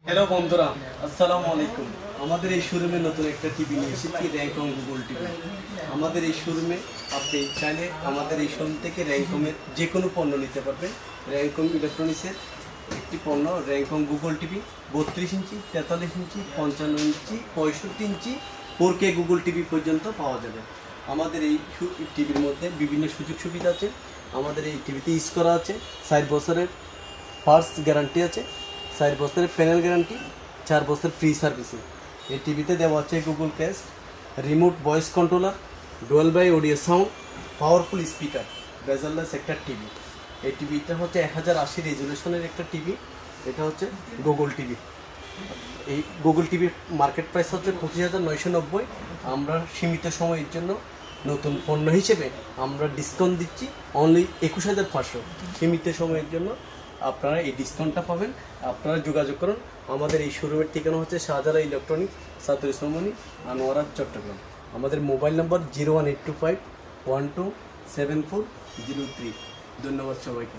Hello বন্ধুরা, আসসালামু আলাইকুম। আমাদের এই শোরুমে নতুন একটা টিভি নিয়ে এসেছি, র্যাঙ্কম গুগল টিভি। আমাদের এই শোরুমে আপনি চাইলে আমাদের এই শোরুম থেকে র্যাঙ্কমের যে কোনো পণ্য নিতে পারবেন। র্যাঙ্কম ইলেকট্রনিক্সের একটি পণ্য র্যাঙ্কম গুগল টিভি 32 ইঞ্চি, 43 ইঞ্চি, 55 ইঞ্চি, 65 ইঞ্চি 4K গুগল টিভি পর্যন্ত পাওয়া যাবে। আমাদের এই টিভির মধ্যে বিভিন্ন সুযোগ সুবিধা আছে। আমাদের এই টিভিতে ইউজ করা আছে 4 বছরের পার্টস গ্যারান্টি আছে, 4 বছরের প্যানেল গ্যারান্টি, 4 বছর ফ্রি সার্ভিসিং। এই টিভিতে দেওয়া আছে Google cast, remote voice controller, Dolby audio sound, powerful speaker, bezelless একটা টিভি। এই টিভিটা হচ্ছে 1080 রেজুলেশনের একটা টিভি। এটা হচ্ছে গুগল টিভি। এই গুগল টিভির মার্কেট প্রাইস হচ্ছে 25,990। আমরা সীমিত সময়ের জন্য নতুন পণ্য হিসেবে আমরা ডিসকাউন্ট দিচ্ছি অনলি 21,500। সীমিত সময়ের জন্য আপনারা এই ডিসকাউন্টটা পাবেন। আপনারা যোগাযোগ করুন। আমাদের এই শোরুমের ঠিকানা হচ্ছে শাহজালাল ইলেকট্রনিক্স, সাতুর ইসলামনি, আনোয়ারা, চট্টগ্রাম। আমাদের মোবাইল নাম্বার 01825 127403। ধন্যবাদ সবাইকে।